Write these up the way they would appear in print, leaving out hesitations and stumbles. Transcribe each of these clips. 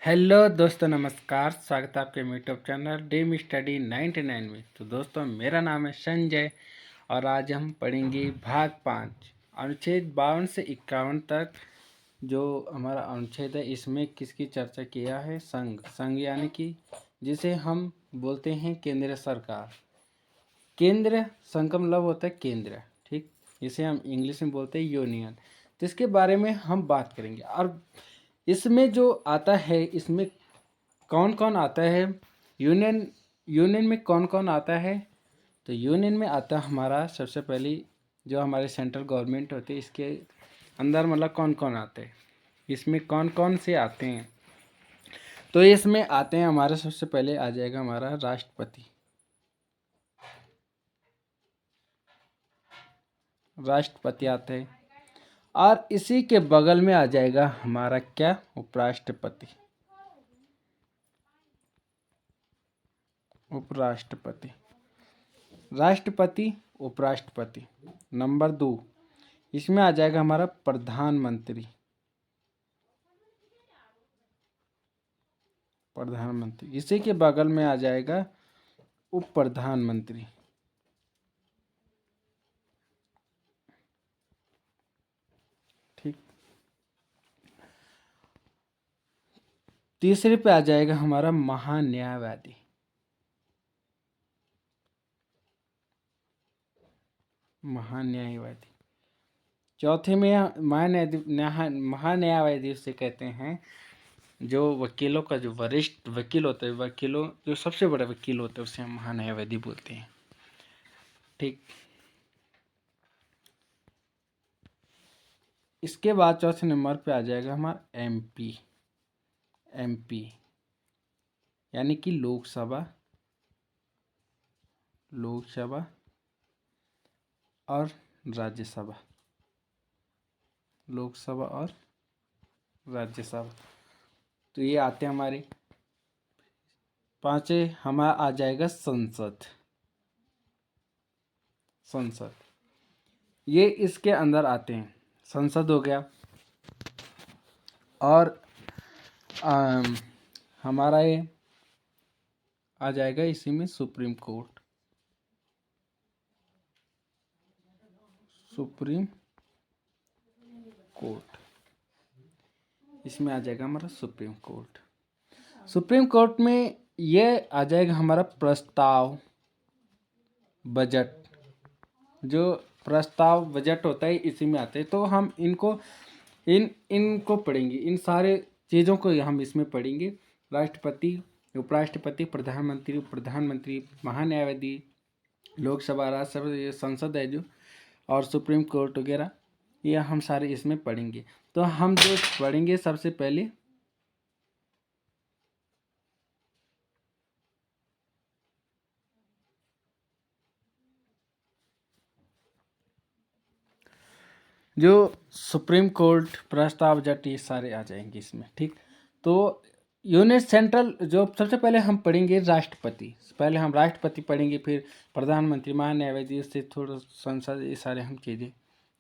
Hello दोस्तों, नमस्कार। स्वागत है आपके यूट्यूब चैनल ड्रीम स्टडी 99 में। तो दोस्तों, मेरा नाम है संजय और आज हम पढ़ेंगे भाग 5 अनुच्छेद 52 से 51 तक। जो हमारा अनुच्छेद है इसमें किसकी चर्चा किया है? संघ यानी कि जिसे हम बोलते हैं केंद्र सरकार। केंद्र संघ का मतलब होता है केंद्र, ठीक। इसे हम इंग्लिश में बोलते हैं यूनियन। तो इसके बारे में हम बात करेंगे। और इसमें जो आता है, इसमें कौन कौन आता है? यूनियन यूनियन में कौन कौन आता है? तो यूनियन में आता है हमारा सबसे पहली जो हमारे सेंट्रल गवर्नमेंट होती है, इसके अंदर मतलब कौन कौन आते हैं, इसमें कौन कौन से आते हैं। तो इसमें आते हैं हमारा सबसे पहले आ जाएगा हमारा राष्ट्रपति। राष्ट्रपति आते हैं और इसी के बगल में आ जाएगा हमारा क्या? उपराष्ट्रपति। उपराष्ट्रपति, राष्ट्रपति, उपराष्ट्रपति। नंबर 2 इसमें आ जाएगा हमारा प्रधानमंत्री। प्रधानमंत्री, इसी के बगल में आ जाएगा उप प्रधानमंत्री। ठीक। तीसरे पे आ जाएगा हमारा महान्यायवादी। महान्यायवादी। चौथे में महान्यायवादी उसे कहते हैं जो वकीलों का जो वरिष्ठ वकील होता है, वकीलों जो सबसे बड़ा वकील होता है उसे हम महान्यायवादी बोलते हैं। ठीक। इसके बाद चौथे नंबर पे आ जाएगा हमारा एमपी। एमपी यानी कि लोकसभा। लोकसभा और राज्यसभा। लोकसभा और राज्यसभा। तो ये आते हैं हमारे। पांचवे हमारा आ जाएगा संसद। संसद, ये इसके अंदर आते हैं। संसद हो गया। और हमारा ये आ जाएगा इसी में सुप्रीम कोर्ट। सुप्रीम कोर्ट, इसमें आ जाएगा हमारा सुप्रीम कोर्ट। सुप्रीम कोर्ट में ये आ जाएगा हमारा प्रस्ताव बजट। जो प्रस्ताव बजट होता है इसी में आते हैं। तो हम इनको पढ़ेंगे। इन सारे चीज़ों को हम इसमें पढ़ेंगे। राष्ट्रपति, उपराष्ट्रपति, प्रधानमंत्री, उप प्रधानमंत्री, महान्यायवादी, लोकसभा, राज्यसभा, ये संसद है जो, और सुप्रीम कोर्ट वगैरह, ये हम सारे इसमें पढ़ेंगे। तो हम जो पढ़ेंगे सबसे पहले जो सुप्रीम कोर्ट, प्रस्ताव बजट, ये सारे आ जाएंगे इसमें। ठीक। तो यूनिट सेंट्रल जो सबसे पहले हम पढ़ेंगे राष्ट्रपति। पहले हम राष्ट्रपति पढ़ेंगे, फिर प्रधानमंत्री, महान्यायवादी, से थोड़ा संसद, ये सारे हम चीज़ें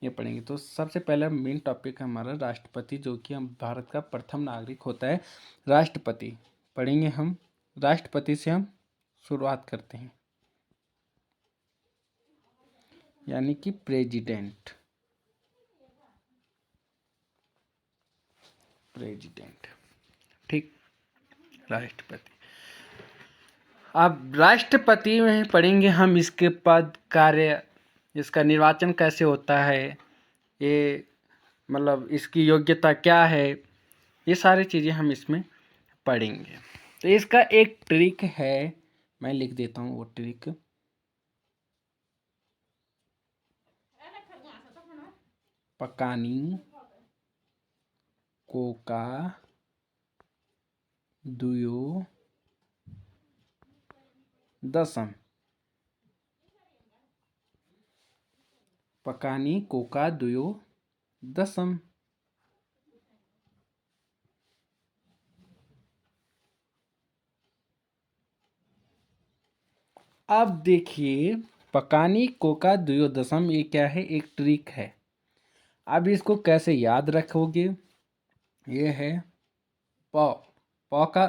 ये पढ़ेंगे। तो सबसे पहला मेन टॉपिक है हमारा राष्ट्रपति, जो कि हम भारत का प्रथम नागरिक होता है। राष्ट्रपति पढ़ेंगे हम। राष्ट्रपति से हम शुरुआत करते हैं, यानी कि प्रेसिडेंट। प्रेसिडेंट, ठीक। राष्ट्रपति। अब राष्ट्रपति में पढ़ेंगे हम इसके पद, कार्य, इसका निर्वाचन कैसे होता है, ये मतलब इसकी योग्यता क्या है, ये सारी चीज़ें हम इसमें पढ़ेंगे। तो इसका एक ट्रिक है, मैं लिख देता हूँ वो ट्रिक। पकानी कोका दुयो दसम। पकानी कोका दुयो दसम। अब देखिए, पकानी कोका दुयो दसम, ये क्या है? एक ट्रिक है। अब इसको कैसे याद रखोगे? ये है प पौ का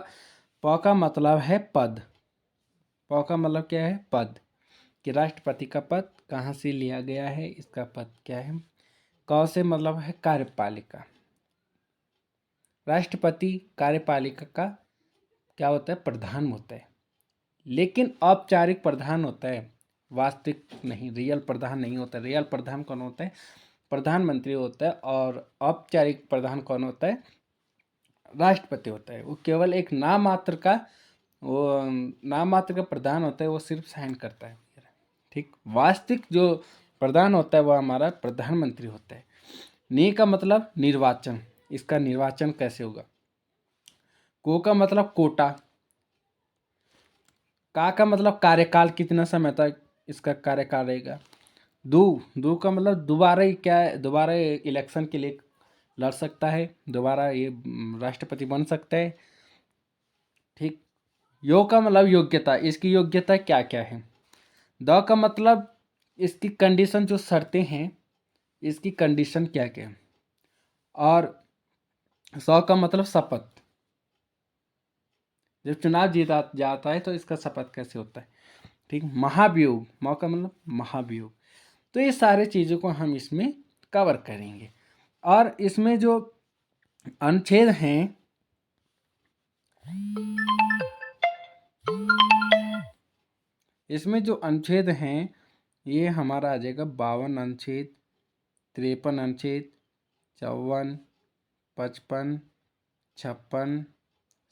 पौ का मतलब है पद। पौ का मतलब क्या है? पद। कि राष्ट्रपति का पद कहाँ से लिया गया है, इसका पद क्या है? कौ से मतलब है कार्यपालिका। राष्ट्रपति कार्यपालिका का क्या होता है? प्रधान होता है। लेकिन औपचारिक प्रधान होता है, वास्तविक नहीं, रियल प्रधान नहीं होता। रियल प्रधान कौन होता है? प्रधानमंत्री होता है। और औपचारिक प्रधान कौन होता है? राष्ट्रपति होता है। वो केवल एक नाम मात्र का, वो नाम मात्र का प्रधान होता है, वो सिर्फ साइन करता है। ठीक। वास्तविक जो प्रधान होता है वो हमारा प्रधानमंत्री होता है। नी का मतलब निर्वाचन। इसका निर्वाचन कैसे होगा? को का मतलब कोटा। का मतलब कार्यकाल, कितना समय तक इसका कार्यकाल रहेगा। दू का मतलब दोबारा ही क्या है, दोबारा इलेक्शन के लिए लड़ सकता है, दोबारा ये राष्ट्रपति बन सकता है। ठीक। यो का मतलब योग्यता, इसकी योग्यता क्या क्या है। द का मतलब इसकी कंडीशन, जो शर्तें हैं इसकी कंडीशन क्या क्या है। और सौ का मतलब शपथ, जब चुनाव जीता जाता है तो इसका शपथ कैसे होता है। ठीक। महाभियोग, मौ का मतलब महाभियोग। तो ये सारे चीज़ों को हम इसमें कवर करेंगे। और इसमें जो अनुच्छेद हैं, इसमें जो अनुच्छेद हैं ये हमारा आ जाएगा 52 अनुच्छेद, 53 अनुच्छेद, 54, 55, 56,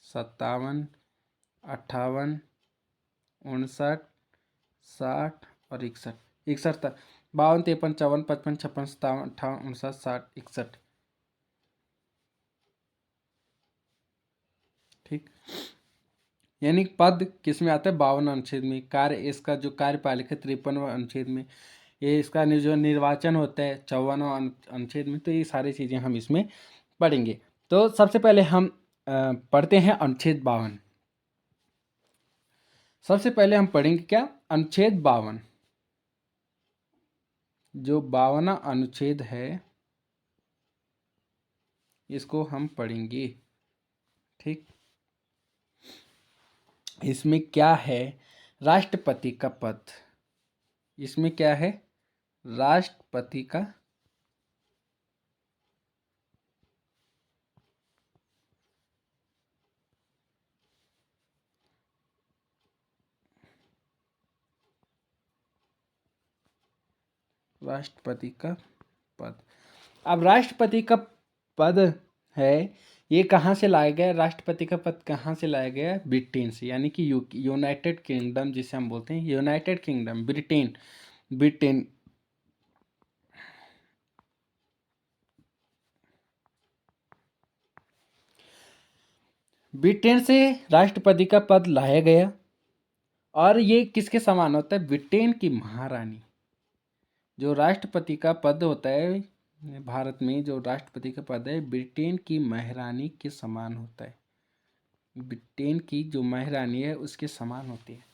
57, 58, 59, 60 और 61। 61 तक, 52, 53, 54, 55, 56, 57, 58, 59, 60, 61। ठीक। यानी पद किस में आता है? 52 अनुच्छेद में। कार्य, इसका जो कार्यपालिका 53 अनुच्छेद में। ये इसका जो निर्वाचन होता है 54 अनुच्छेद में। तो ये सारी चीज़ें हम इसमें पढ़ेंगे। तो सबसे पहले हम पढ़ते हैं अनुच्छेद 52। सबसे पहले हम पढ़ेंगे क्या? अनुच्छेद 52। जो 52वां अनुच्छेद है इसको हम पढ़ेंगे। ठीक। इसमें क्या है? राष्ट्रपति का पद। इसमें क्या है? राष्ट्रपति का राष्ट्रपति का पद। अब राष्ट्रपति का पद है, ये कहाँ से लाया गया? राष्ट्रपति का पद कहाँ से लाया गया? ब्रिटेन से, यानी कि यूनाइटेड किंगडम जिसे हम बोलते हैं, United kingdom, Britain. Britain Britain से राष्ट्रपति का पद लाया गया। और ये किसके समान होता है? ब्रिटेन की महारानी। जो राष्ट्रपति का पद होता है भारत में, जो राष्ट्रपति का पद है ब्रिटेन की महारानी के समान होता है। ब्रिटेन की जो महारानी है उसके समान होती है।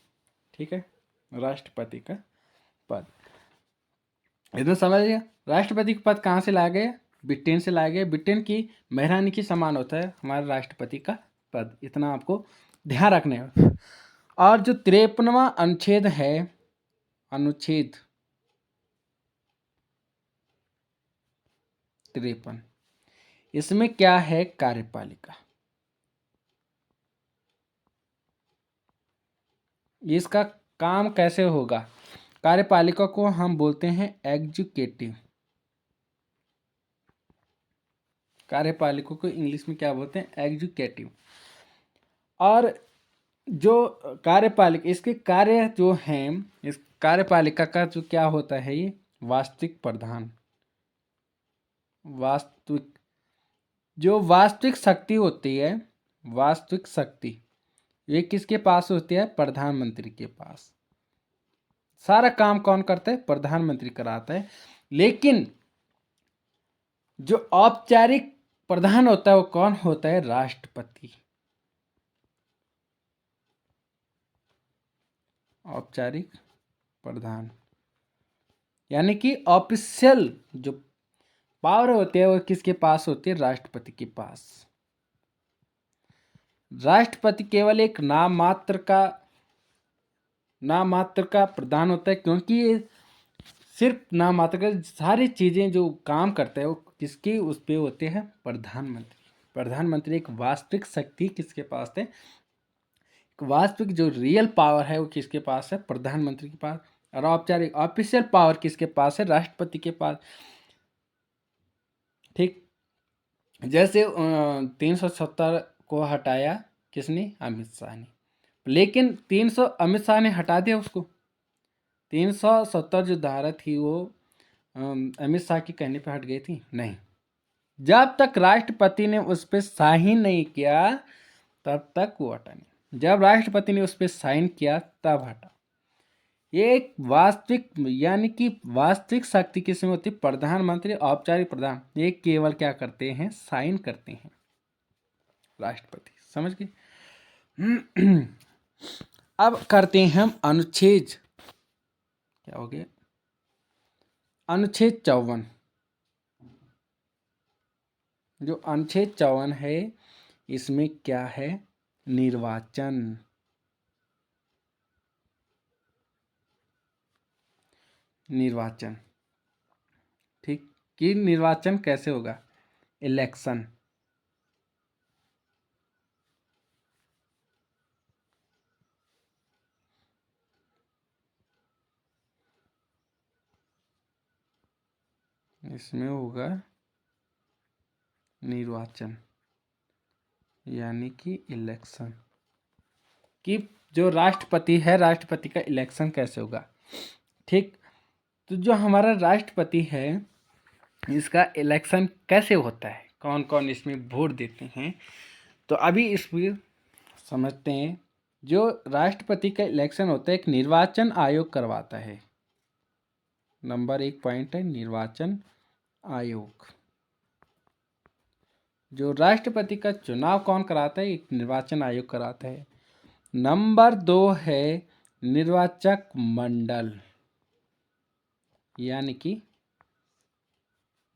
ठीक है। राष्ट्रपति का पद इतना समझ गया। राष्ट्रपति का पद कहाँ से लाया गया? ब्रिटेन से लाया गया। ब्रिटेन की महारानी के समान होता है हमारे राष्ट्रपति का पद। इतना आपको ध्यान रखना है। और जो 53वां अनुच्छेद है, अनुच्छेद 53, इसमें क्या है? कार्यपालिका। इसका काम कैसे होगा? कार्यपालिका को हम बोलते हैं एग्जीक्यूटिव। कार्यपालिका को इंग्लिश में क्या बोलते हैं? एग्जीक्यूटिव। और जो कार्यपालिका, इसके कार्य जो हैं, इस कार्यपालिका का जो क्या होता है, ये वास्तविक प्रधान। वास्तविक, जो वास्तविक शक्ति होती है, वास्तविक शक्ति ये किसके पास होती है? प्रधानमंत्री के पास। सारा काम कौन करता है? प्रधानमंत्री कराता है। लेकिन जो औपचारिक प्रधान होता है वो कौन होता है? राष्ट्रपति। औपचारिक प्रधान, यानी कि ऑफिशियल जो पावर होती है वो किसके पास होती है? राष्ट्रपति के पास। राष्ट्रपति केवल एक नाम मात्र का प्रधान होता है, क्योंकि ये सिर्फ नाम मात्र का, सारी चीज़ें जो काम करते हैं वो किसकी उस पे होते हैं, प्रधानमंत्री। प्रधानमंत्री एक वास्तविक शक्ति किसके पास है, वास्तविक जो रियल पावर है वो किसके पास है, प्रधानमंत्री के पास। और औपचारिक ऑफिशियल पावर किसके पास है, राष्ट्रपति के पास। ठीक, जैसे 370 को हटाया किसने, अमित शाह ने, लेकिन 300 अमित शाह ने हटा दिया उसको। 370 जो धारा थी वो अमित शाह के कहने पे हट गई थी, नहीं। जब तक राष्ट्रपति ने उस पर साइन नहीं किया तब तक वो हटा नहीं, जब राष्ट्रपति ने उस पर साइन किया तब हटा। ये एक वास्तविक, यानी कि वास्तविक शक्ति किसमें होती है, प्रधानमंत्री, औपचारिक प्रधान, ये केवल क्या करते हैं, साइन करते हैं, राष्ट्रपति। समझ गए। अब करते हैं हम अनुच्छेद, क्या हो गया, अनुच्छेद 54। जो अनुच्छेद 54 है इसमें क्या है, निर्वाचन। निर्वाचन, ठीक, कि निर्वाचन कैसे होगा, इलेक्शन। इसमें होगा निर्वाचन, यानी कि इलेक्शन, कि जो राष्ट्रपति है, राष्ट्रपति का इलेक्शन कैसे होगा। ठीक, तो जो हमारा राष्ट्रपति है इसका इलेक्शन कैसे होता है, कौन कौन इसमें वोट देते हैं, तो अभी इसमें समझते हैं। जो राष्ट्रपति का इलेक्शन होता है एक निर्वाचन आयोग करवाता है। नंबर 1 पॉइंट है निर्वाचन आयोग। जो राष्ट्रपति का चुनाव कौन कराता है, एक निर्वाचन आयोग कराता है। नंबर 2 है निर्वाचक मंडल, यानी कि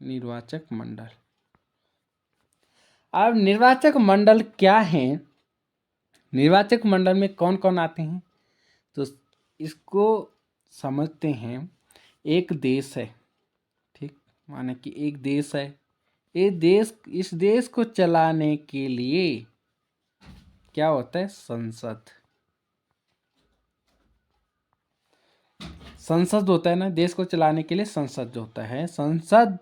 निर्वाचक मंडल। अब निर्वाचक मंडल क्या है, निर्वाचक मंडल में कौन कौन आते हैं, तो इसको समझते हैं। एक देश है, ठीक, माने कि एक देश है, इस देश को चलाने के लिए क्या होता है, संसद। संसद होता है ना, देश को चलाने के लिए संसद जो होता है। संसद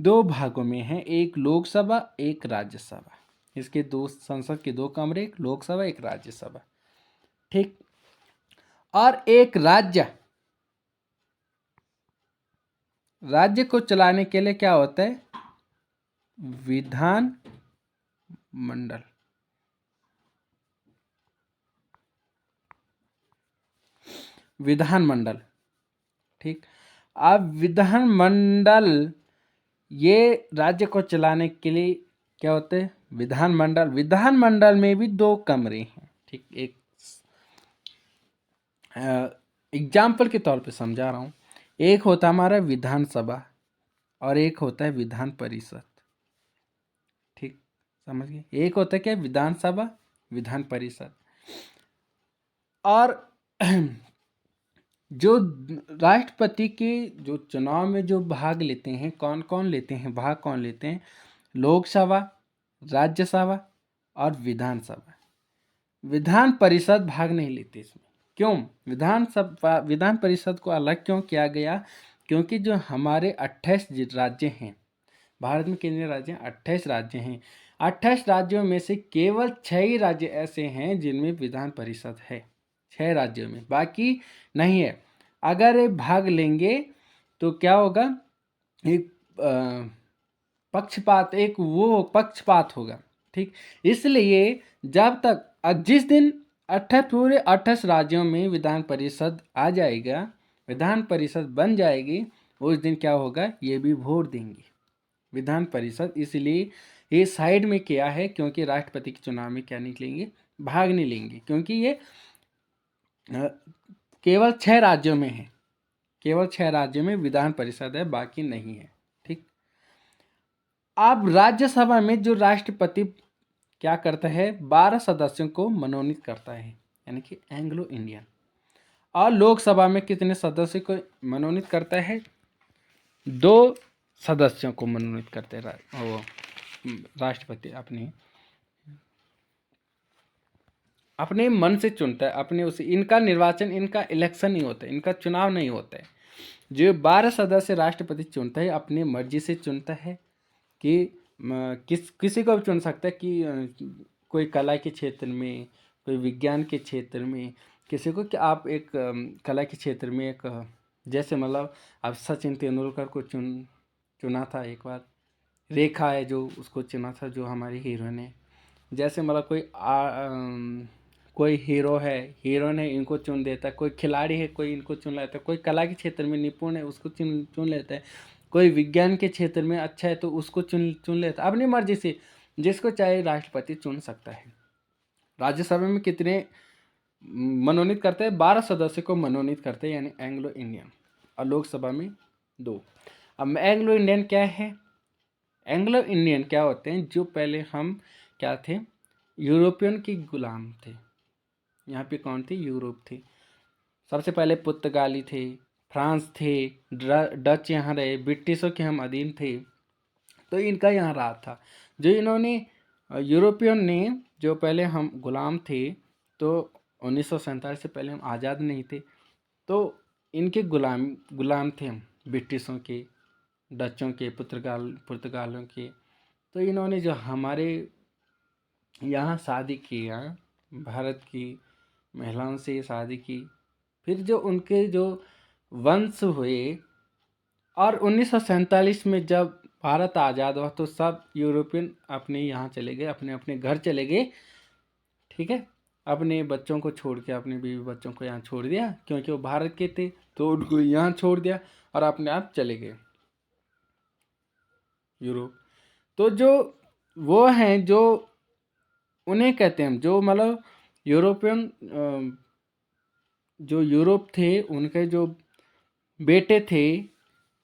2 भागों में है, एक लोकसभा एक राज्यसभा। इसके दो, संसद के 2 कमरे, एक लोकसभा एक राज्यसभा, ठीक। और एक राज्य को चलाने के लिए क्या होता है, विधान मंडल। विधानमंडल, ठीक। अब विधानमंडल ये राज्य को चलाने के लिए क्या होते हैं, विधानमंडल। विधानमंडल में भी 2 कमरे हैं, ठीक। एक एग्जाम्पल के तौर पे समझा रहा हूँ। एक होता है हमारा विधानसभा और एक होता है विधान परिषद, ठीक, समझ गए। एक होता है क्या, विधानसभा विधान परिषद। और जो राष्ट्रपति के जो चुनाव में जो भाग लेते हैं, कौन कौन लेते हैं, भाग कौन लेते हैं, लोकसभा, राज्यसभा और विधानसभा। विधान परिषद भाग नहीं लेती इसमें। क्यों, विधान परिषद को अलग क्यों किया गया, क्योंकि जो हमारे 28 राज्य हैं, भारत में कितने राज्य हैं, 28 राज्य हैं। 28 राज्यों में से केवल 6 ही राज्य ऐसे हैं जिनमें विधान परिषद है, 6 राज्यों में, बाकी नहीं है। अगर ये भाग लेंगे तो क्या होगा, एक पक्षपात होगा, ठीक। इसलिए जब तक जिस दिन 28 राज्यों में विधान परिषद आ जाएगा, विधान परिषद बन जाएगी, उस दिन क्या होगा, ये भी वोट देंगे विधान परिषद। इसलिए ये साइड में किया है, क्योंकि राष्ट्रपति के चुनाव में क्या नहीं लेंगे, भाग नहीं लेंगे, क्योंकि ये केवल 6 राज्यों में है, केवल 6 राज्यों में विधान परिषद है, बाकी नहीं है, ठीक। अब राज्यसभा में जो राष्ट्रपति क्या करता है, 12 सदस्यों को मनोनीत करता है, यानी कि एंग्लो इंडियन। और लोकसभा में कितने सदस्यों को मनोनीत करता है, 2 सदस्यों को मनोनीत करते हैं वो राष्ट्रपति अपने मन से चुनता है, अपने उसे, इनका निर्वाचन, इनका इलेक्शन नहीं होता है, इनका चुनाव नहीं होता है। जो 12 सदस्य राष्ट्रपति चुनता है अपनी मर्जी से चुनता है कि किसी को भी चुन सकता है कि कोई कला के क्षेत्र में, कोई विज्ञान के क्षेत्र में, किसी को कि आप एक कला के क्षेत्र में एक जैसे मतलब अब सचिन तेंदुलकर को चुना था एक बार, रेखा है जो उसको चुना था, जो हमारी हीरोइन है। जैसे मतलब कोई हीरो है, हीरोइन है, इनको चुन देता है। कोई खिलाड़ी है, कोई इनको चुन लेता है। कोई कला के क्षेत्र में निपुण है, उसको चुन लेता है। कोई विज्ञान के क्षेत्र में अच्छा है तो उसको चुन लेता है। अपनी मर्जी से जिसको चाहे राष्ट्रपति चुन सकता है। राज्यसभा में कितने मनोनीत करते हैं, 12 सदस्य को मनोनीत करते हैं, यानी एंग्लो इंडियन। और लोकसभा में 2। अब एंग्लो इंडियन क्या है, एंग्लो इंडियन क्या होते हैं, जो पहले हम क्या थे, यूरोपियन की गुलाम थे। यहाँ पे कौन थे, यूरोप थे। सबसे पहले पुर्तगाली थे, फ्रांस थे, डच यहाँ रहे, ब्रिटिशों के हम अधीन थे, तो इनका यहाँ राज था। जो इन्होंने यूरोपियन ने, जो पहले हम गुलाम थे, तो 1947 से पहले हम आज़ाद नहीं थे, तो इनके गुलाम थे हम, ब्रिटिशों के, डचों के, पुर्तगालों के। तो इन्होंने जो हमारे यहाँ शादी किया, भारत की महिलाओं से शादी की, फिर जो उनके जो वंश हुए, और 1947 में जब भारत आज़ाद हुआ तो सब यूरोपियन अपने यहाँ चले गए, अपने अपने घर चले गए। ठीक है, अपने बच्चों को छोड़ के, अपने बीवी बच्चों को यहाँ छोड़ दिया, क्योंकि वो भारत के थे, तो उनको यहाँ छोड़ दिया और अपने आप चले गए यूरोप। तो जो वो हैं, जो उन्हें कहते हैं, जो मतलब यूरोपियन, जो यूरोप थे, उनके जो बेटे थे,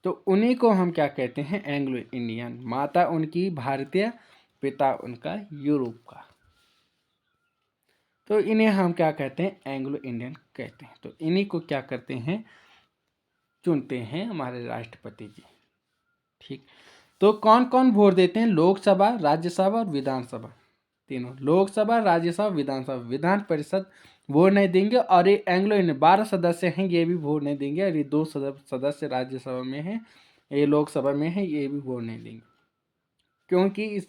तो उन्हीं को हम क्या कहते हैं, एंग्लो इंडियन। माता उनकी भारतीय, पिता उनका यूरोप का, तो इन्हें हम क्या कहते हैं, एंग्लो इंडियन कहते हैं। तो इन्हीं को क्या करते हैं, चुनते हैं हमारे राष्ट्रपति जी। ठीक, तो कौन कौन वोट देते हैं, लोकसभा, राज्यसभा और विधानसभा, तीनों। लोकसभा, राज्यसभा, विधानसभा। विधान परिषद वोट नहीं देंगे, और ये एंग्लो इंडियन 12 सदस्य हैं, ये भी वोट नहीं देंगे। और ये 2 सदस्य राज्यसभा में हैं, ये लोकसभा में है, ये भी वोट नहीं देंगे। क्योंकि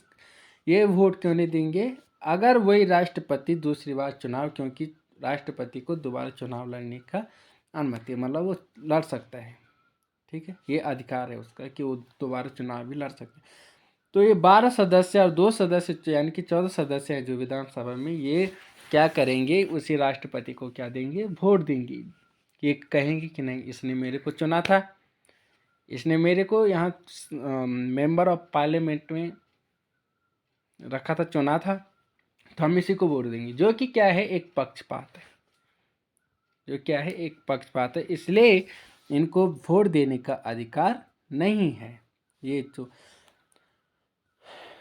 ये वोट क्यों नहीं देंगे, अगर वही राष्ट्रपति दूसरी बार चुनाव, क्योंकि राष्ट्रपति को दोबारा चुनाव लड़ने का अनुमति, मतलब वो लड़ सकता है। ठीक है, ये अधिकार है उसका कि वो दोबारा चुनाव भी लड़ सकते हैं। तो ये 12 सदस्य और 2 सदस्य, यानी कि 14 सदस्य हैं जो विधानसभा में, ये क्या करेंगे, उसी राष्ट्रपति को क्या देंगे, वोट देंगे। ये कहेंगे कि नहीं, इसने मेरे को चुना था, इसने मेरे को यहाँ मेंबर ऑफ पार्लियामेंट में रखा था, चुना था, तो हम इसी को वोट देंगे। जो कि क्या है, एक पक्षपात है, जो क्या है, एक पक्षपात है। इसलिए इनको वोट देने का अधिकार नहीं है। ये तो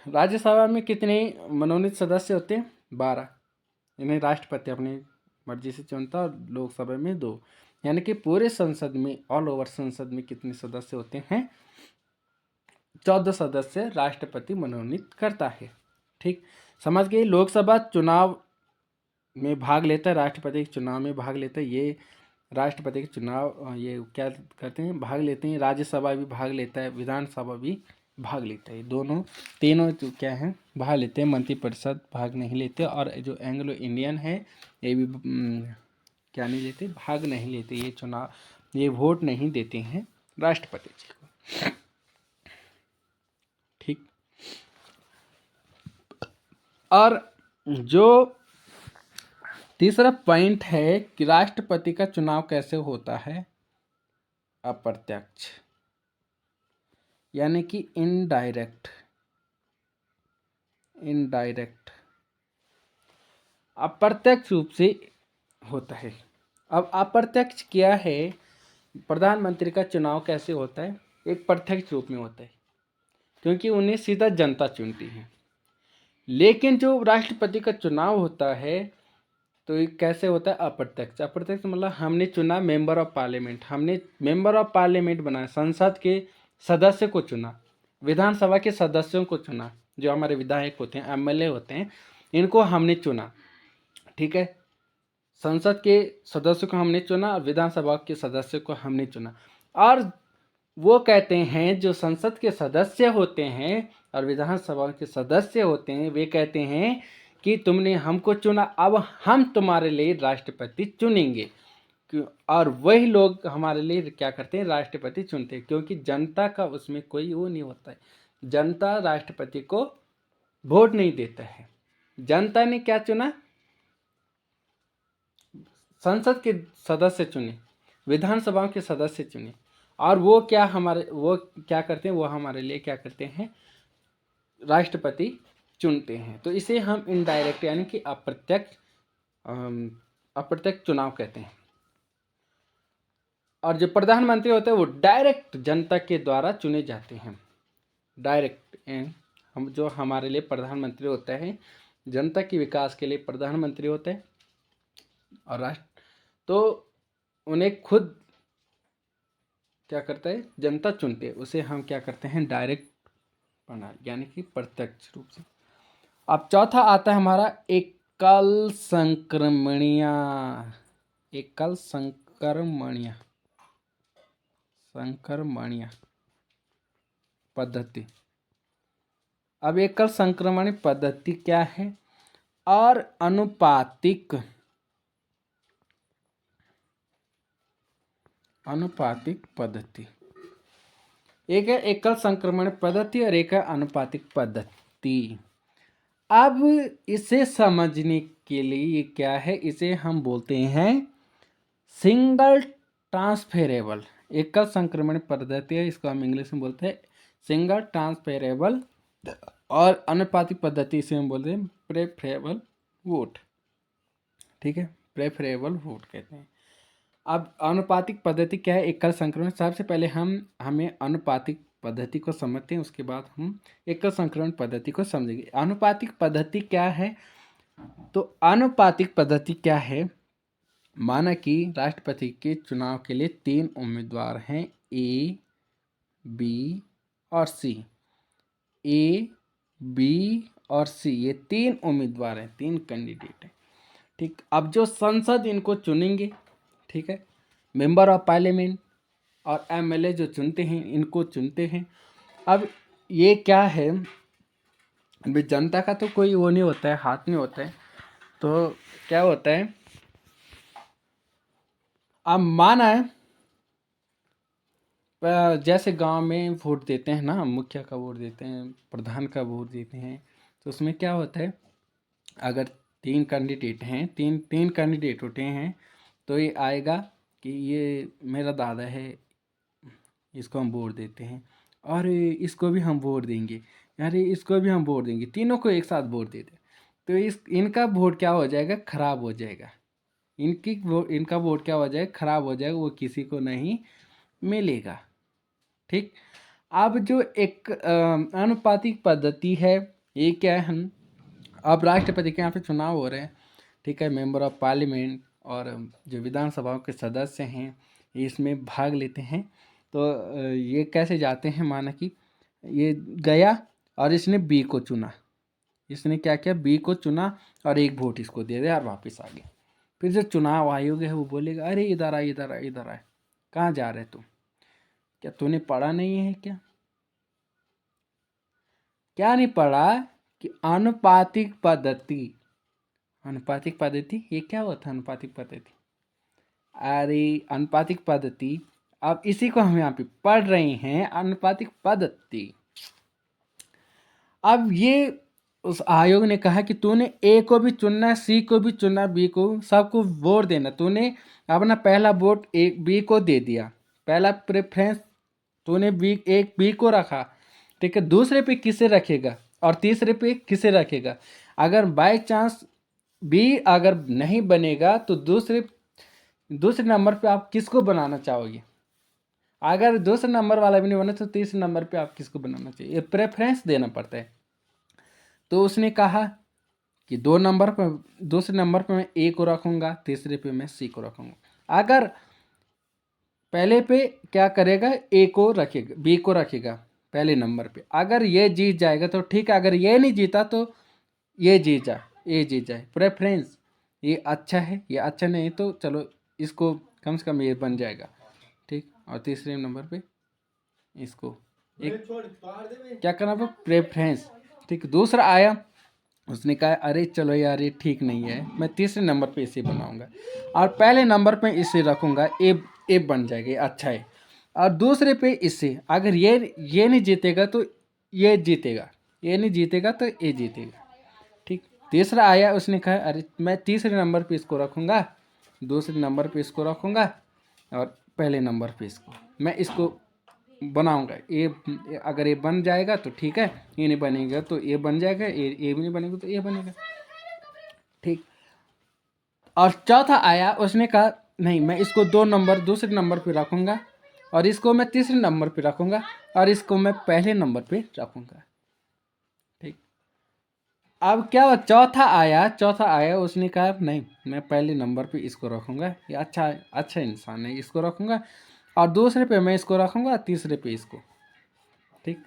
राज्यसभा में कितने मनोनीत सदस्य होते हैं, 12। इन्हें राष्ट्रपति अपनी मर्जी से चुनता है, और लोकसभा में 2, यानी कि पूरे संसद में, ऑल ओवर संसद में कितने सदस्य होते हैं, 14 सदस्य राष्ट्रपति मनोनीत करता है। ठीक, समझ गए। लोकसभा चुनाव में भाग लेता है, राष्ट्रपति के चुनाव में भाग लेता है, ये राष्ट्रपति के चुनाव, ये क्या करते हैं, भाग लेते हैं। राज्यसभा भी भाग लेता है, विधानसभा भी भाग लेता है, तीनों जो क्या है, भाग लेते हैं। मंत्रिपरिषद भाग नहीं लेते, और जो एंग्लो इंडियन है, ये भी क्या नहीं लेते, भाग नहीं लेते, ये चुनाव, ये वोट नहीं देते हैं राष्ट्रपति जी को। ठीक, और जो तीसरा पॉइंट है कि राष्ट्रपति का चुनाव कैसे होता है, अप्रत्यक्ष, यानी कि इनडायरेक्ट। अप्रत्यक्ष रूप से होता है। अब अप्रत्यक्ष क्या है, प्रधानमंत्री का चुनाव कैसे होता है, एक प्रत्यक्ष रूप में होता है, क्योंकि उन्हें सीधा जनता चुनती है। लेकिन जो राष्ट्रपति का चुनाव होता है तो ये कैसे होता है? अप्रत्यक्ष। अप्रत्यक्ष मतलब हमने चुना मेंबर ऑफ पार्लियामेंट, हमने मेंबर ऑफ पार्लियामेंट बनाया, संसद के सदस्य को चुना, विधानसभा के सदस्यों को चुना, जो हमारे विधायक होते हैं, एमएलए होते हैं, इनको हमने चुना। ठीक है, संसद के सदस्यों को हमने चुना और विधानसभा के सदस्यों को हमने चुना। और वो कहते हैं, जो संसद के सदस्य होते हैं और विधानसभा के सदस्य होते हैं, वे कहते हैं कि तुमने हमको चुना, अब हम तुम्हारे लिए राष्ट्रपति चुनेंगे। और वही लोग हमारे लिए क्या करते हैं? राष्ट्रपति चुनते हैं, क्योंकि जनता का उसमें कोई वो नहीं होता है। जनता राष्ट्रपति को वोट नहीं देता है। जनता ने क्या चुना? संसद के सदस्य चुने, विधानसभा के सदस्य चुने, और वो क्या करते हैं? वो हमारे लिए क्या करते हैं? राष्ट्रपति चुनते हैं। तो इसे हम इनडायरेक्ट यानी कि अप्रत्यक्ष चुनाव कहते हैं। और जो प्रधानमंत्री होते हैं वो डायरेक्ट जनता के द्वारा चुने जाते हैं। डायरेक्ट हम जो हमारे लिए प्रधानमंत्री होता है, जनता के विकास के लिए प्रधानमंत्री होते हैं, और राष्ट्र तो उन्हें खुद क्या करता है? जनता चुनते है। उसे हम क्या करते हैं? डायरेक्ट प्रणाली यानी कि प्रत्यक्ष रूप से। अब चौथा आता है हमारा एकल संक्रमणीय। एकल संक्रमणीय पद्धति। अब एकल संक्रमणीय पद्धति क्या है? और अनुपातिक पद्धति। एक है एकल संक्रमण पद्धति और एक है अनुपातिक पद्धति। अब इसे समझने के लिए क्या है? इसे हम बोलते हैं सिंगल ट्रांसफेरेबल। एकल संक्रमण पद्धति है, इसको हम इंग्लिश में बोलते हैं सिंगल ट्रांसफेरेबल। और अनुपातिक पद्धति से हम बोलते हैं प्रेफरेबल वोट। ठीक है, प्रेफरेबल वोट कहते हैं। अब अनुपातिक पद्धति क्या है? एकल संक्रमण। सबसे पहले हमें अनुपातिक पद्धति को समझते हैं, उसके बाद हम एकल संक्रमण पद्धति को समझेंगे। अनुपातिक पद्धति क्या है? तो अनुपातिक पद्धति क्या है? माना कि राष्ट्रपति के चुनाव के लिए 3 उम्मीदवार हैं, ए, बी और सी। ए, बी और सी, ये 3 उम्मीदवार हैं, 3 कैंडिडेट हैं। ठीक, अब जो संसद इनको चुनेंगे, ठीक है, मेंबर ऑफ पार्लियामेंट और एमएलए जो चुनते हैं, इनको चुनते हैं। अब ये क्या है? भाई जनता का तो कोई वो नहीं होता है, हाथ नहीं होता है। तो क्या होता है? अब माना है जैसे गांव में वोट देते हैं ना, मुखिया का वोट देते हैं, प्रधान का वोट देते हैं, तो उसमें क्या होता है? अगर 3 कैंडिडेट हैं, तीन कैंडिडेट होते हैं, तो ये आएगा कि ये मेरा दादा है, इसको हम वोट देते हैं, और इसको भी हम वोट देंगे, अरे इसको भी हम वोट देंगे, तीनों को एक साथ वोट देते, तो इनका वोट क्या हो जाएगा? खराब हो जाएगा। इनका वोट क्या हो जाएगा? खराब हो जाएगा, वो किसी को नहीं मिलेगा। ठीक, अब जो एक अनुपातिक पद्धति है, ये क्या है? अब राष्ट्रपति के यहाँ पे चुनाव हो रहे हैं, ठीक है, मेंबर ऑफ पार्लियामेंट और जो विधानसभा के सदस्य हैं, ये इसमें भाग लेते हैं। तो ये कैसे जाते हैं? माना कि ये गया और इसने बी को चुना, इसने क्या किया? बी को चुना और एक वोट इसको दे दिया और वापस आ गया। फिर जो चुनाव आयोग है वो बोलेगा, अरे इधर आ, इधर आ, इधर आ, कहाँ जा रहे तुम? क्या तूने पढ़ा नहीं है क्या? क्या नहीं पढ़ा? कि अनुपातिक पद्धति। अनुपातिक पद्धति ये क्या होता है? अनुपातिक पद्धति, अरे अनुपातिक पद्धति, अब इसी को हम यहाँ पे पढ़ रहे हैं, अनुपातिक पद्धति। अब ये उस आयोग ने कहा कि तूने ए को भी चुनना, सी को भी चुनना, बी को, सबको वोट देना। तूने अपना पहला वोट एक बी को दे दिया, पहला प्रेफरेंस तूने बी को रखा, ठीक है। दूसरे पे किसे रखेगा और तीसरे पे किसे रखेगा? अगर बाय चांस बी अगर नहीं बनेगा तो दूसरे नंबर पे आप किसको बनाना चाहोगे? अगर दूसरे नंबर वाला भी नहीं बना तो तीसरे नंबर पे आप किसको बनाना चाहिए? ये प्रेफरेंस देना पड़ता है। तो उसने कहा कि 2 नंबर पर, दूसरे नंबर पर मैं ए को रखूँगा, तीसरे पे मैं सी को रखूँगा। अगर पहले पे क्या करेगा, ए को रखेगा, बी को रखेगा पहले नंबर पे। अगर ये जीत जाएगा तो ठीक है, अगर ये नहीं जीता तो ये जीत जाए। प्रेफरेंस ये अच्छा है, ये अच्छा नहीं तो चलो इसको कम से कम ये बन जाएगा, ठीक। और तीसरे नंबर पे इसको एक क्या करना पड़ा, प्रेफरेंस, ठीक। दूसरा आया, उसने कहा अरे चलो यार ये ठीक नहीं है, मैं तीसरे नंबर पे इसे बनाऊंगा और पहले नंबर पे इसे रखूंगा, ए बन जाएगा, ये अच्छा है। और दूसरे पे इससे अगर ये नहीं जीतेगा तो ये जीतेगा, ये नहीं जीतेगा तो ये जीतेगा, ठीक। तीसरा आया, उसने कहा अरे मैं तीसरे नंबर पे इसको रखूंगा, दूसरे नंबर पे इसको रखूंगा और पहले नंबर पे मैं इसको बनाऊंगा। ये अगर ये बन जाएगा तो ठीक है, ये नहीं बनेगा तो ये बन जाएगा, ये भी नहीं बनेगा तो ये बनेगा, ठीक। और चौथा आया, उसने कहा नहीं मैं इसको 2 नंबर दूसरे नंबर पे रखूंगा और इसको मैं तीसरे नंबर पे रखूंगा और इसको मैं पहले नंबर पे रखूंगा, ठीक। अब क्या हुआ, चौथा आया, उसने कहा नहीं मैं पहले नंबर पे इसको रखूंगा, ये अच्छा इंसान है, इसको रखूंगा और दूसरे पे मैं इसको रखूंगा, तीसरे पे इसको, ठीक।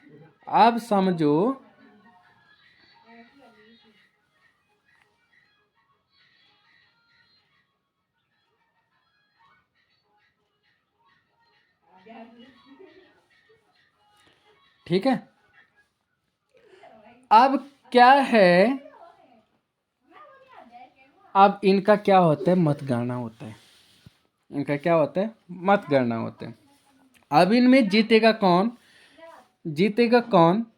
अब समझो ठीक है। अब क्या है, अब इनका क्या होता है, मतगणना होता है, इनका क्या होता है, मतगणना होता है। अब इनमें जीतेगा कौन,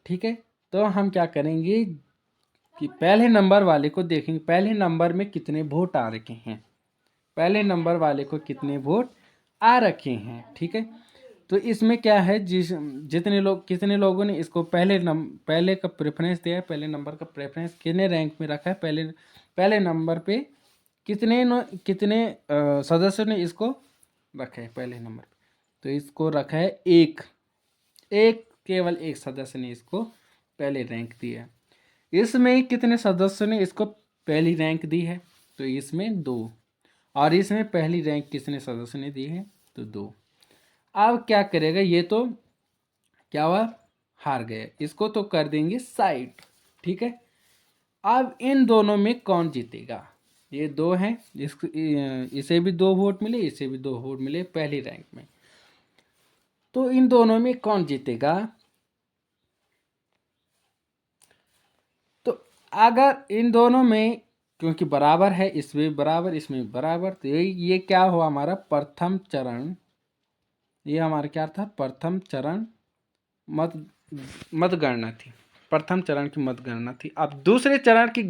ठीक है। तो हम क्या करेंगे कि पहले नंबर वाले को देखेंगे, पहले नंबर में कितने वोट आ रखे हैं, पहले नंबर वाले को कितने वोट आ रखे हैं, ठीक है। तो इसमें क्या है, कितने लोगों ने इसको पहले का प्रेफरेंस दिया है, पहले नंबर का प्रेफरेंस कितने रैंक में रखा है, पहले नंबर पे कितने सदस्यों ने इसको रखा है पहले नंबर पे। तो इसको रखा है एक केवल एक सदस्य ने इसको पहले रैंक दिया है। इसमें कितने सदस्यों ने इसको पहली रैंक दी है, तो इसमें 2। और इसमें पहली रैंक कितने सदस्य ने दी है, तो 2। अब क्या करेगा, ये तो क्या हुआ, हार गए, इसको तो कर देंगे साइड, ठीक है। अब इन दोनों में कौन जीतेगा, ये 2 हैं, इसे भी 2 वोट मिले, इसे भी 2 वोट मिले पहली रैंक में, तो इन दोनों में कौन जीतेगा। तो अगर इन दोनों में, क्योंकि बराबर है, इसमें बराबर इसमें बराबर, तो ये क्या हुआ हमारा प्रथम चरण, ये हमारा क्या था, प्रथम चरण मतगणना थी, प्रथम चरण की मतगणना थी। अब दूसरे चरण की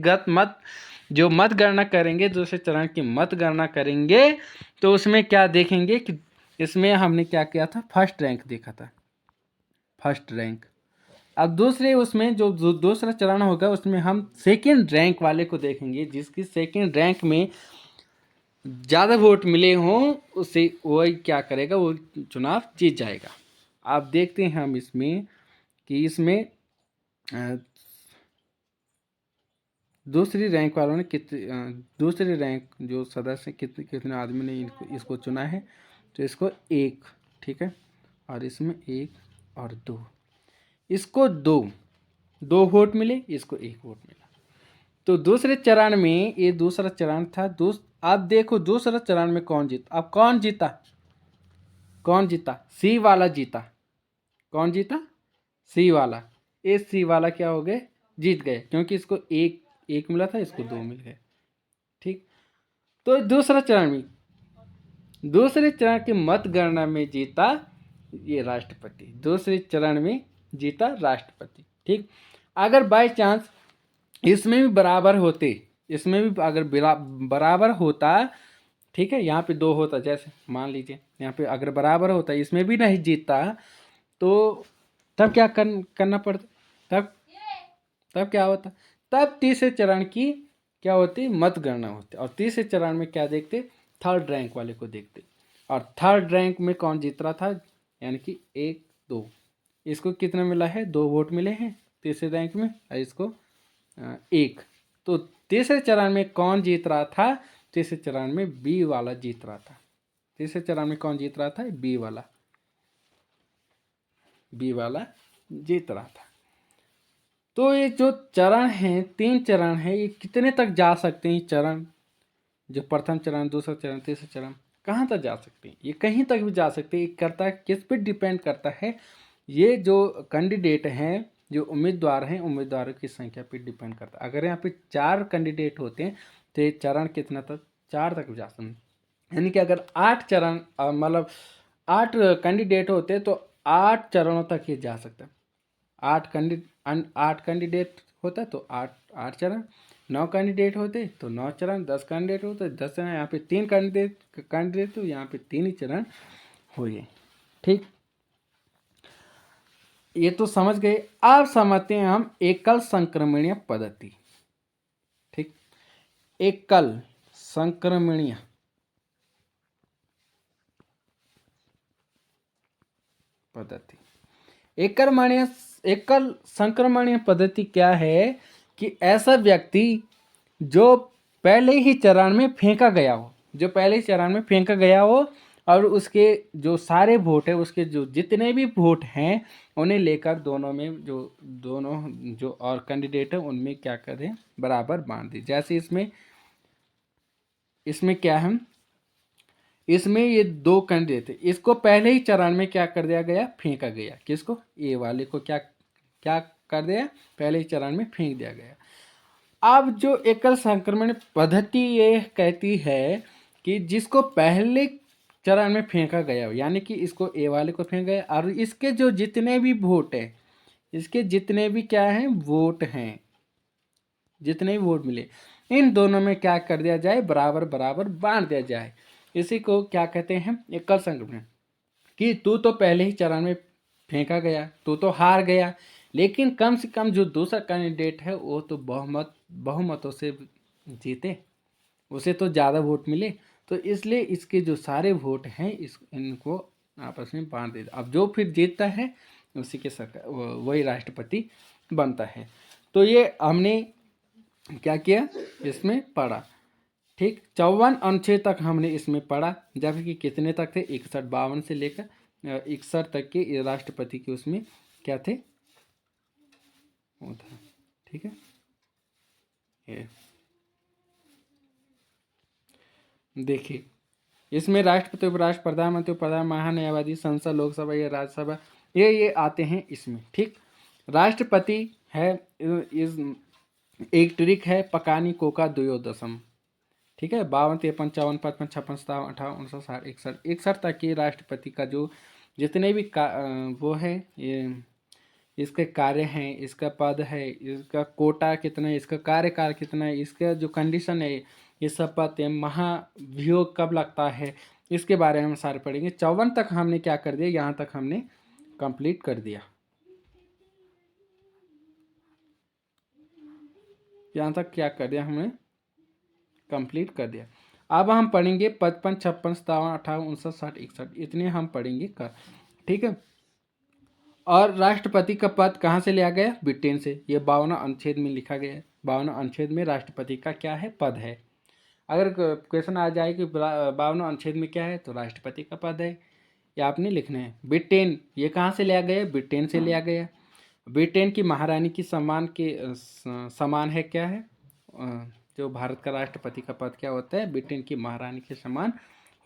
मतगणना करेंगे, दूसरे चरण की मतगणना करेंगे, तो उसमें क्या देखेंगे कि इसमें हमने क्या किया था, फर्स्ट रैंक देखा था, फर्स्ट रैंक। अब उसमें जो दूसरा चरण होगा उसमें हम सेकंड रैंक वाले को देखेंगे, जिसकी सेकंड रैंक में ज़्यादा वोट मिले हों उसे वही क्या करेगा, वो चुनाव जीत जाएगा। आप देखते हैं हम इसमें कि इसमें दूसरी रैंक वालों ने दूसरी रैंक जो सदस्य कितने आदमी ने इसको चुना है, तो इसको 1, ठीक है। और इसमें 1 और 2, इसको 2 वोट मिले, इसको 1 वोट मिला। तो दूसरे चरण में, ये दूसरा चरण था, अब देखो दूसरा चरण में कौन जीता, अब कौन जीता, सी वाला जीता, कौन जीता, सी वाला। सी वाला क्या हो गए, जीत गए, क्योंकि इसको एक मिला था, इसको 2 मिल गए, ठीक। तो दूसरे चरण की मतगणना में जीता ये राष्ट्रपति, दूसरे चरण में जीता राष्ट्रपति, ठीक। अगर बाय चांस इसमें भी बराबर होते, इसमें भी अगर बराबर होता, ठीक है, यहाँ पे 2 होता, जैसे मान लीजिए यहाँ पे अगर बराबर होता, इसमें भी नहीं जीतता, तो तब क्या करना पड़ता, तब क्या होता, तब तीसरे चरण की क्या होती, मतगणना होती, और तीसरे चरण में क्या देखते, थर्ड रैंक वाले को देखते, और थर्ड रैंक में कौन जीत रहा था, यानी कि 1 2, इसको कितना मिला है, 2 वोट मिले हैं तीसरे रैंक में, और इसको 1। तो तीसरे चरण में कौन जीत रहा था? तीसरे चरण में बी वाला जीत रहा था। तीसरे चरण में कौन जीत रहा था? बी वाला जीत रहा था। तो ये जो चरण हैं, 3 चरण हैं, ये कितने तक जा सकते हैं? चरण जो प्रथम चरण, दूसरा चरण, तीसरा चरण, कहाँ तक जा सकते हैं? ये कहीं तक भी जा सकते हैं। करता है किस पे डिपेंड करता है? ये जो कैंडिडेट हैं, जो उम्मीदवार हैं, उम्मीदवारों की संख्या पे डिपेंड करता है। अगर यहाँ पे 4 कैंडिडेट होते हैं तो ये चरण कितना तक? 4 तक जा सकते हैं। यानी कि अगर 8 चरण मतलब 8 कैंडिडेट होते तो 8 चरणों तक ये जा सकता है। 8 कैंडिडेट होता तो 8 चरण, 9 कैंडिडेट होते तो 9 चरण, 10 कैंडिडेट होते 10 चरण। यहाँ पे 3 कैंडिडेट तो यहाँ पे 3 ही चरण हुए। ठीक, ये तो समझ गए। अब समझते हैं हम एकल संक्रमणीय पद्धति। ठीक, एकल संक्रमणीय पद्धति। एकल संक्रमणीय पद्धति क्या है? कि ऐसा व्यक्ति जो पहले ही चरण में फेंका गया हो, जो पहले ही चरण में फेंका गया हो और उसके जो सारे वोट है, उसके जो जितने भी वोट हैं उन्हें लेकर दोनों जो और कैंडिडेट है उनमें क्या करें? बराबर बांट दें। जैसे इसमें क्या है? इसमें ये 2 कैंडिडेट थे, इसको पहले ही चरण में क्या कर दिया गया? फेंका गया। किसको? ए वाले को क्या क्या कर दिया? पहले ही चरण में फेंक दिया गया। अब जो एकल संक्रमण पद्धति ये कहती है कि जिसको पहले चरण में फेंका गया, यानी कि इसको ए वाले को फेंका गया और इसके जो जितने भी वोट है, इसके जितने भी क्या हैं? वोट हैं, जितने भी वोट मिले, इन दोनों में क्या कर दिया जाए? बराबर बराबर बांट दिया जाए। इसी को क्या कहते हैं? एकल संक्रमण। कि तू तो पहले ही चरण में फेंका गया, तू तो हार गया, लेकिन कम से कम जो दूसरा कैंडिडेट है वो तो बहुमतों से जीते, उसे तो ज़्यादा वोट मिले, तो इसलिए इसके जो सारे वोट हैं इनको आपस में बांट दे। अब जो फिर जीतता है उसी के सरकार वही राष्ट्रपति बनता है। तो ये हमने क्या किया? इसमें पढ़ा। ठीक, 54 अनुच्छेद तक हमने इसमें पढ़ा, जबकि कितने तक थे? 61, 52 से लेकर 61 तक के राष्ट्रपति के उसमें क्या थे? वो था। ठीक है, ये देखिए, इसमें राष्ट्रपति, उपराष्ट्रपति, प्रधानमंत्री, प्रधान, महान्यायवादी, संसद, लोकसभा या राज्यसभा, ये आते हैं इसमें। ठीक, राष्ट्रपति है इस एक ट्रिक है पकानी कोका द्वयोदशम। ठीक है, 52, 53, 54, 55, 56, 57, 58, 59, 60, 61 तक के राष्ट्रपति का जो जितने भी वो है, ये इसके कार्य हैं, इसका पद है, इसका कोटा कितना है, इसका कार्यकाल कितना है, इसका जो कंडीशन है, ये सब पद है, महाभियोग कब लगता है, इसके बारे में हम सारे पढ़ेंगे। 54 तक हमने क्या कर दिया? यहाँ तक हमने कंप्लीट कर दिया। यहाँ तक क्या कर दिया? हमने कंप्लीट कर दिया। अब हम पढ़ेंगे 55, 56, 57, 58, 59, 60, 61, इतने हम पढ़ेंगे कर। ठीक है, और राष्ट्रपति का पद कहाँ से लिया गया? ब्रिटेन से। ये 52 अनुच्छेद में लिखा गया है। 52 अनुच्छेद में राष्ट्रपति का क्या है? पद है। अगर क्वेश्चन आ जाए कि 52 अनुच्छेद में क्या है, तो राष्ट्रपति का पद है, ये आपने लिखना है। ब्रिटेन, ये कहाँ से लिया गया? ब्रिटेन से लिया गया। ब्रिटेन की महारानी की सम्मान के समान है, क्या है? जो भारत का राष्ट्रपति का पद क्या होता है? ब्रिटेन की महारानी के समान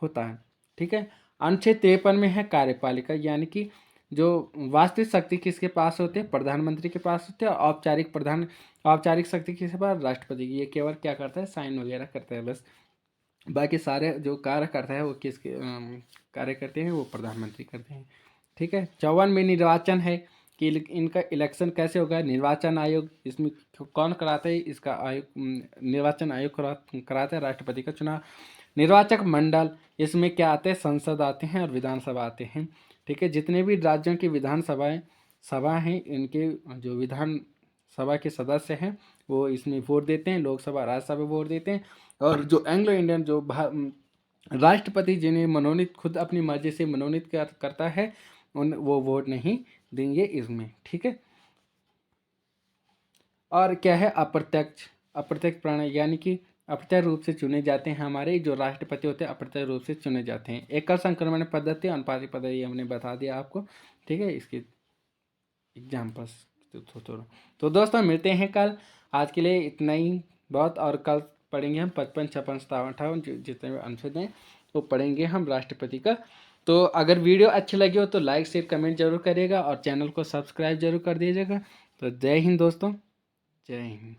होता है। ठीक है, अनुच्छेद 53 में है कार्यपालिका, यानी कि जो वास्तविक शक्ति किसके पास होते हैं? प्रधानमंत्री के पास होते हैं। औपचारिक शक्ति किसके पास? राष्ट्रपति की। ये केवल क्या करता है? साइन वगैरह करता है बस। बाकी सारे जो कार्य करता है वो किसके कार्य करते हैं? वो प्रधानमंत्री करते हैं। ठीक है, 54 में निर्वाचन है कि इनका इलेक्शन कैसे होगा? निर्वाचन आयोग इसमें कौन कराता है? इसका आयोग निर्वाचन आयोग कराता है राष्ट्रपति का चुनाव। निर्वाचक मंडल, इसमें क्या आते हैं? संसद आते हैं और विधानसभा आते हैं। ठीक है, जितने भी राज्यों की सभा हैं, इनके जो विधान सभा के सदस्य हैं वो इसमें वोट देते हैं। लोकसभा, राज्यसभा वोट देते हैं। और जो एंग्लो इंडियन जो राष्ट्रपति जिन्हें मनोनीत खुद अपनी मर्जी से मनोनीत करता है, वो वोट नहीं देंगे इसमें। ठीक है, और क्या है अप्रत्यक्ष, अप्रत्यक्ष प्रणाली यानी कि अप्रत्यक्ष रूप से चुने जाते हैं। हमारे जो राष्ट्रपति होते हैं अप्रत्यक्ष रूप से चुने जाते हैं। एकल संक्रमण पद्धति, अनुपातिक पद्धति हमने बता दिया आपको, ठीक है, इसके एग्जाम्पल्स। तो दोस्तों मिलते हैं कल, आज के लिए इतना ही बहुत, और कल पढ़ेंगे हम 55, 56, 57, 58 जितने भी अनुच्छेद हैं वो पढ़ेंगे हम राष्ट्रपति का। तो अगर वीडियो अच्छी लगी हो तो लाइक शेयर कमेंट जरूर करिएगा और चैनल को सब्सक्राइब जरूर कर दीजिएगा। तो जय हिंद दोस्तों, जय हिंद।